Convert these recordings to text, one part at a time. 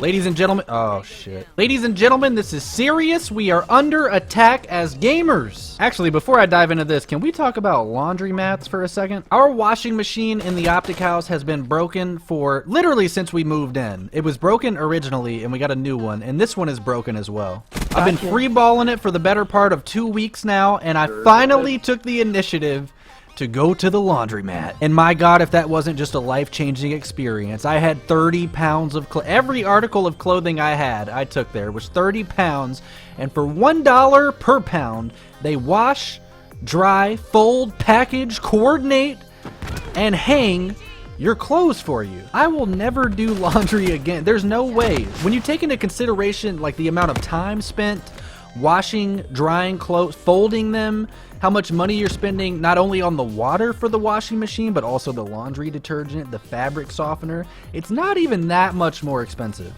Ladies and gentlemen, oh shit. Ladies and gentlemen, this is serious. We are under attack as gamers. Actually, before I dive into this, can we talk about laundry mats for a second? Our washing machine in the Optic house has been broken for literally since we moved in. It was broken originally and we got a new one, and this one is broken as well. I've been freeballing it for the better part of 2 weeks now, and I finally took the initiative to go to the laundromat. And my God, if that wasn't just a life-changing experience. I had 30 pounds of every article of clothing I took there was 30 pounds, and for $1 per pound, they wash, dry, fold, package, coordinate, and hang your clothes for you. I will never do laundry again. There's no way. When you take into consideration like the amount of time spent washing, drying clothes, folding them, how much money you're spending not only on the water for the washing machine, but also the laundry detergent, the fabric softener, it's not even that much more expensive.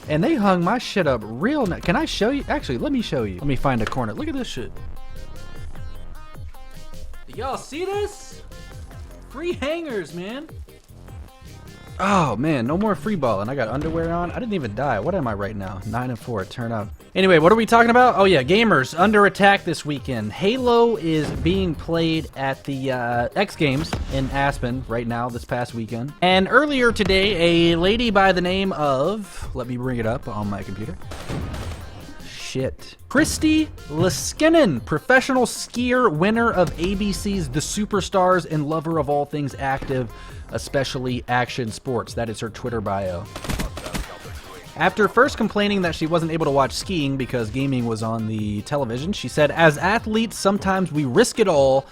And they hung my shit up real nice. Can I show you? Actually, let me show you. Let me find a corner. Look at this shit. Y'all see this? Free hangers, man. Oh man, no more free balling. I got underwear on. I didn't even die. What am I right now? 9 and 4. Turn up. Anyway, what are we talking about? Oh yeah, gamers under attack this weekend. Halo is being played at the X Games in Aspen right now this past weekend. And earlier today, a lady by the name of, let me bring it up on my computer. Shit. Christy Liskinen, professional skier, winner of ABC's The Superstars, and lover of all things active, especially action sports. That is her Twitter bio. After first complaining that she wasn't able to watch skiing because gaming was on the television, she said, "As athletes, sometimes we risk it all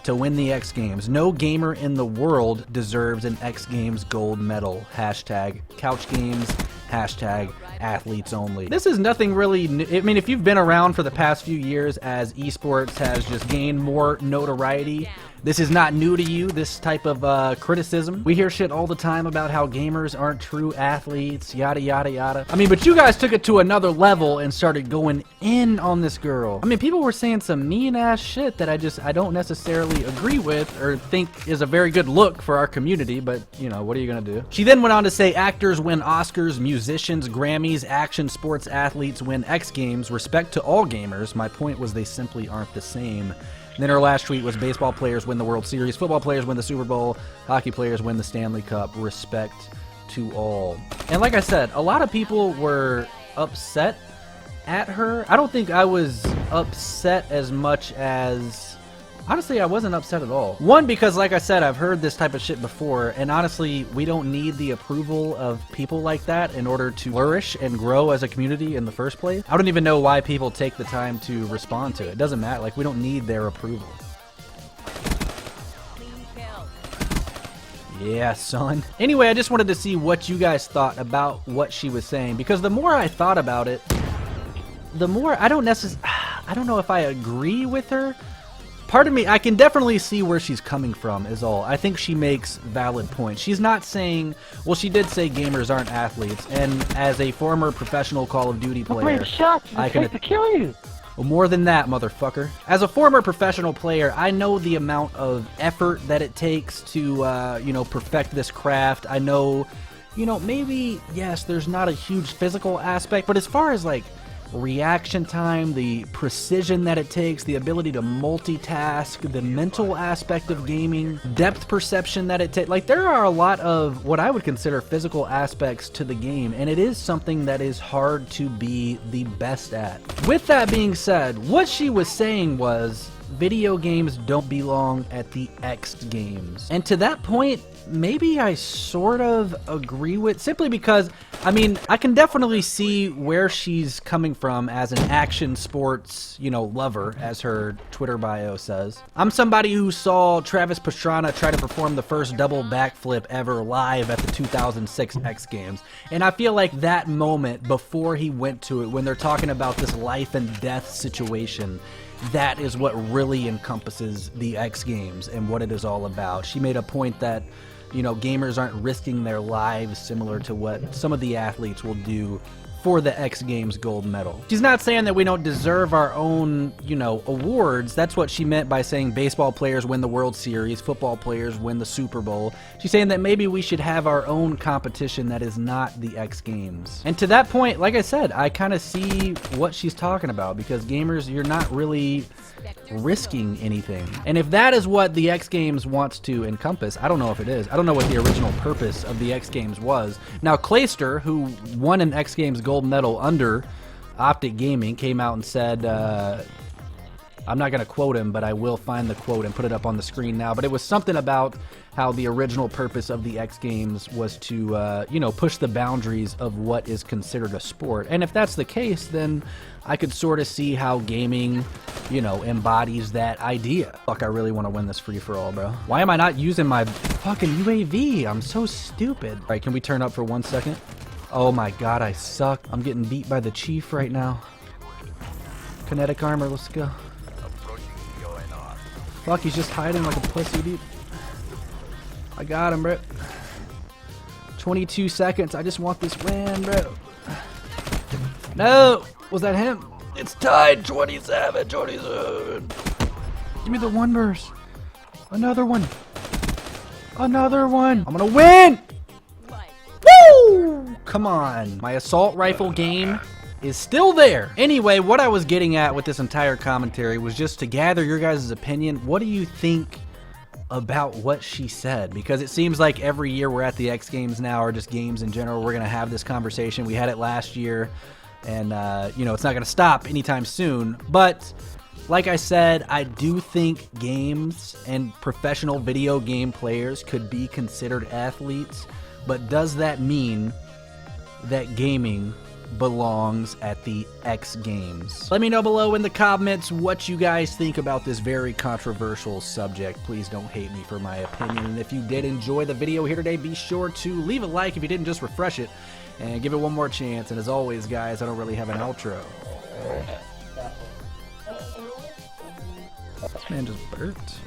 to win the X Games. No gamer in the world deserves an X Games gold medal. Hashtag couch games. Hashtag athletes only." This is nothing really new. I mean, if you've been around for the past few years as esports has just gained more notoriety, this is not new to you, this type of criticism. We hear shit all the time about how gamers aren't true athletes, yada, yada, yada. I mean, but you guys took it to another level and started going in on this girl. I mean, people were saying some mean-ass shit that I don't necessarily agree with or think is a very good look for our community, but, you know, what are you gonna do? She then went on to say actors win Oscars, musicians, Grammys, action sports athletes win X Games. Respect to all gamers. My point was they simply aren't the same. Then her last tweet was baseball players win the World Series, football players win the Super Bowl, hockey players win the Stanley Cup. Respect to all. And like I said, a lot of people were upset at her. I don't think I was upset as much as... Honestly, I wasn't upset at all. One, because like I said, I've heard this type of shit before, and honestly, we don't need the approval of people like that in order to flourish and grow as a community in the first place. I don't even know why people take the time to respond to it. It doesn't matter. Like, we don't need their approval. Yeah, son. Anyway, I just wanted to see what you guys thought about what she was saying, because the more I thought about it, the more I don't know if I agree with her. Part of me, I can definitely see where she's coming from is all. I think she makes valid points. She's not saying, well, she did say gamers aren't athletes, and as a former professional Call of Duty player, I can kill you. Well, more than that, motherfucker. As a former professional player, I know the amount of effort that it takes to, you know, perfect this craft. I know, you know, maybe, yes, there's not a huge physical aspect, but as far as, like, reaction time, the precision that it takes, the ability to multitask, the mental aspect of gaming, depth perception that it takes. Like, there are a lot of what I would consider physical aspects to the game, and it is something that is hard to be the best at. With that being said, what she was saying was, video games don't belong at the X Games. And to that point, maybe I sort of agree with, simply because, I mean, I can definitely see where she's coming from as an action sports, you know, lover, as her Twitter bio says. I'm somebody who saw Travis Pastrana try to perform the first double backflip ever live at the 2006 X Games. And I feel like that moment before he went to it, when they're talking about this life and death situation, that is what really encompasses the X Games and what it is all about. She made a point that, you know, gamers aren't risking their lives similar to what some of the athletes will do for the X Games gold medal. She's not saying that we don't deserve our own, you know, awards. That's what she meant by saying baseball players win the World Series, football players win the Super Bowl. She's saying that maybe we should have our own competition that is not the X Games. And to that point, like I said, I kind of see what she's talking about, because gamers, you're not really risking anything. And if that is what the X Games wants to encompass, I don't know if it is. I don't know what the original purpose of the X Games was. Now, Clayster, who won an X Games gold medal under Optic Gaming, came out and said, I'm not going to quote him, but I will find the quote and put it up on the screen now. But it was something about how the original purpose of the X Games was to, you know, push the boundaries of what is considered a sport. And if that's the case, then I could sort of see how gaming, you know, embodies that idea. Fuck, I really want to win this free-for-all, bro. Why am I not using my fucking UAV? I'm so stupid. All right, can we turn up for 1 second? Oh my god, I suck. I'm getting beat by the Chief right now. Kinetic armor, let's go. Fuck, he's just hiding like a pussy, dude. I got him, bro. 22 seconds. I just want this win, bro. No! Was that him? It's tied. 27. Give me the one burst. Another one. Another one. I'm gonna win! Woo! Come on. My assault rifle game is still there. Anyway, what I was getting at with this entire commentary was just to gather your guys' opinion. What do you think about what she said? Because it seems like every year we're at the X Games now, or just games in general, we're gonna have this conversation. We had it last year, and you know, it's not gonna stop anytime soon. But like I said, I do think games and professional video game players could be considered athletes, but does that mean that gaming belongs at the X Games? Let me know below in the comments what you guys think about this very controversial subject. Please don't hate me for my opinion. And if you did enjoy the video here today, be sure to leave a like. If you didn't, just refresh it and give it one more chance. And as always, guys, I don't really have an outro. This man just burped.